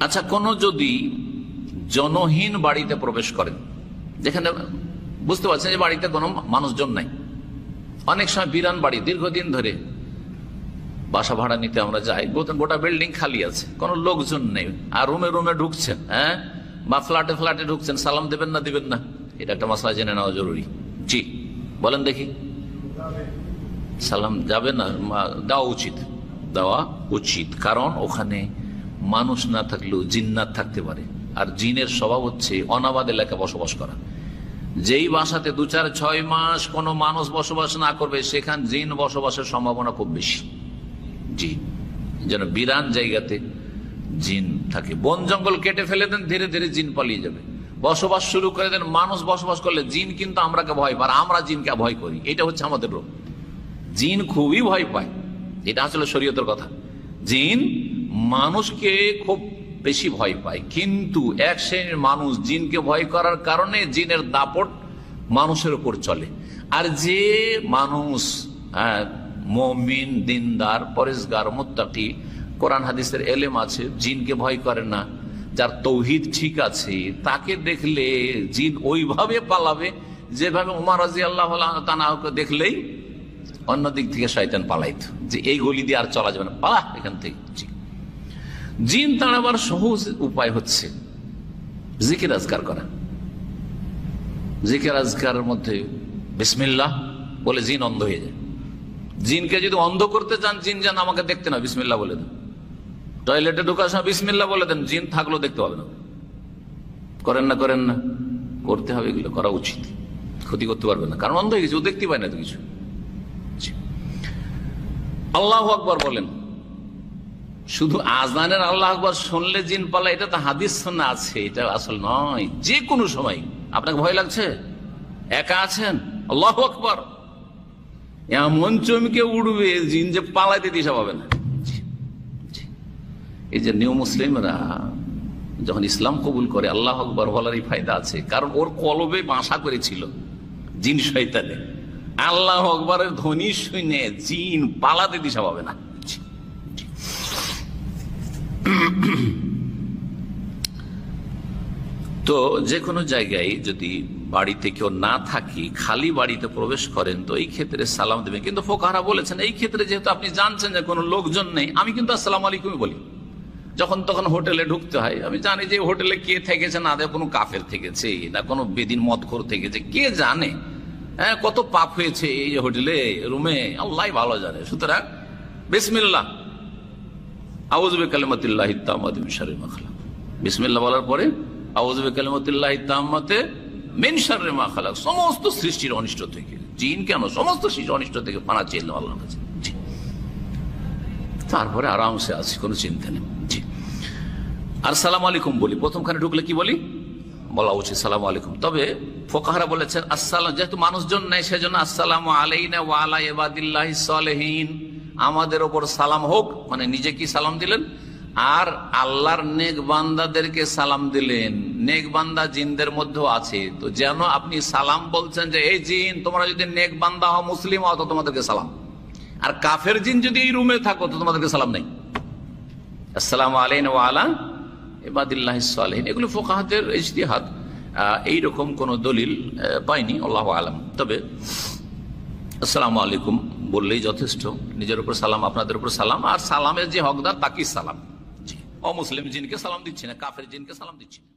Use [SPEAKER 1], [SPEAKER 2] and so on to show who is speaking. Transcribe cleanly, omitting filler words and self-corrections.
[SPEAKER 1] আচ্ছা, কোনো যদি জনহীন বাড়িতে প্রবেশ করেন, যেখানে বুঝতে পারছেন যে বাড়িতে কোনো মানুষজন নাই, অনেক সময় বিরান বাড়ি, দীর্ঘদিন ধরে বাসা ভাড়া নিতে আমরা যাই, গোটা বিল্ডিং খালি আছে, কোনো লোকজন নেই, আর রুমে রুমে ঢুকছেন, হ্যাঁ, বা ফ্ল্যাটে ফ্ল্যাটে ঢুকছেন, সালাম দেবেন না দিবেন না, এটা একটা মশলা জেনে নেওয়া জরুরি। জি বলেন দেখি। সালাম যাবে না, দেওয়া উচিত, কারণ ওখানে মানুষ না থাকলেও জিন্নাত থাকতে পারে, আর জিনের স্বভাব হচ্ছে অনাবাদ এলাকায় বসবাস করা। যেই বাসাতে 2-4-6 মাস কোনো মানুষ বসবাস না করবে, সেখানে জিন বসবাসের সম্ভাবনা খুব বেশি। জি, যেন বিরান জায়গাতে জিন থাকে। বন জঙ্গল কেটে ফেলে দেন, ধীরে ধীরে জিন পালিয়ে যাবে। বসবাস শুরু করে দেন, মানুষ বসবাস করলে জিন কিন্তু আমরাকে ভয় পায়, আমরা জিনকে ভয় করি। এটা হচ্ছে আমাদের রোগ। জিন খুবই ভয় পায়, এটা আসলে শরীয়তের কথা। জিন মানুষকে খুব বেশি ভয় পায়, কিন্তু এক শ্রেণীর মানুষ জিনকে ভয় করার কারণে জিনের দাপট মানুষের উপর চলে। আর যে মানুষ মুমিন, দিনদার, পরেজগার, মুত্তাকি, কোরআন হাদিসের এলেম আছে, জিনকে ভয় করে না, যার তৌহিদ ঠিক আছে, তাকে দেখলে জিন ওইভাবে পালাবে যেভাবে উমর রাদিয়াল্লাহু তাআলাকে দেখলেই অন্যদিক থেকে শয়তান পালাইত, যে এই গলি দিয়ে আর চলা যাবে না, পালা এখান থেকে। জিন তাড়াবার সহজ উপায় হচ্ছে জিকির আজকার করা। জিকির আজকারের মধ্যে বিসমিল্লাহ বলে জিন অন্ধ হয়ে যায়। জিনকে যদি অন্ধ করতে চান, জিন যেন আমাকে দেখতে না, বিসমিল্লাহ বলে দেন। টয়লেটে ঢোকার সময় বিসমিল্লাহ বলে দেন, জিন থাকলেও দেখতে পাবে না। করেন না করতে হবে, এগুলো করা উচিত, ক্ষতি করতে পারবে না, কারণ অন্ধ হয়ে গেছে, ও দেখতে পায় না তো কিছু। আল্লাহু আকবার বলেন, শুধু আজানের আল্লাহু আকবার শুনলে জিন পালা, এটা তো হাদিস শোনা আছে, এটা আসল নয়। যে কোনো সময় আপনাকে ভয় লাগছে, একা আছেন, আল্লাহু আকবার, এমন চমকে উঠবে জিন যে পালাইতে দিশা পাবে না। এই যে নিউ মুসলিমরা যখন ইসলাম কবুল করে, আল্লাহু আকবার বলারই ফায়দা আছে, কারণ ওর কলবে বাসা করেছিল জিন শয়তানে। আল্লাহু আকবারের ধ্বনি শুনে জিন পালাতে দিশা পাবে না। তো যে কোনো জায়গায় যদি বাড়িতে কেউ না থাকি, খালি বাড়িতে প্রবেশ করেন, তো এই ক্ষেত্রে সালাম দেবেন। কিন্তু ফোকাহারা বলেছেন, এই ক্ষেত্রে যেহেতু আপনি জানছেন যে কোনো লোকজন নেই, আমি কিন্তু আসসালামু আলাইকুমই বলি। যখন তখন হোটেলে ঢুকতে হয়, আমি জানি যে হোটেলে কে থেকেছে, না দেয় কোনো কাফের থেকেছে, না কোনো বেদিন মদখোর থেকেছে, কে জানে, হ্যাঁ, কত পাপ হয়েছে এই হোটেলে রুমে, আল্লাহ ভালো জানে। সুতরাং বিসমিল্লাহ, আউযু বিকালিমাতিল্লাহি তাম্মাতি মিন শাররি মা খালাক, বিসমিল্লাহ বলার পরে আউযু বিকালিমাতিল্লাহি তাম্মাতি মিন শাররি মা খালাক, সমস্ত সৃষ্টির অনিষ্ট থেকে, জিন কেন, সমস্ত সৃষ্টির অনিষ্ট থেকে পানা চাইলাম আল্লাহর কাছে। তারপরে আরামসে আছি, কোনো চিন্তা নেই। জি, আর সালাম আলাইকুম বলি, প্রথমখানে ঢুকলে কি বলি, বলা উচিত সালাম আলাইকুম। তবে ফুকাহারা বলেছেন আসসালাম, যেহেতু মানুষজন নেই, সেজন্য আসসালামু আলাইনা ওয়া আলা ইবাদিল্লাহিস সালিহিন, আমাদের ওপর সালাম হোক, মানে নিজে কি সালাম দিলেন, আর আল্লাহর নেক বান্দাদেরকে সালাম দিলেন। নেক বান্দা জিনদের মধ্যেও আছে, তো যেন আপনি সালাম বলছেন যে এই জিন, তোমরা যদি নেক বান্দা হও, মুসলিম হও, তো তোমাদেরকে সালাম। আর কাফের জিন যদি এই রুমে থাকো, তো তোমাদেরকে সালাম নেই। আসসালামু আলাইনা ওয়া আলা ইবাদিল্লাহিস সালিহিন, এগুলো ফুকাহাদের ইজতিহাদ, এইরকম কোন দলিল পাইনি, আল্লাহু আলাম। তবে আসসালামু আলাইকুম বললেই যথেষ্ট, নিজের উপর সালাম, আপনাদের উপর সালাম, আর সালামের যে হকদার তাকেই সালাম। জি, অমুসলিম জিনকে সালাম দিচ্ছি না, কাফের জিনকে সালাম দিচ্ছি না।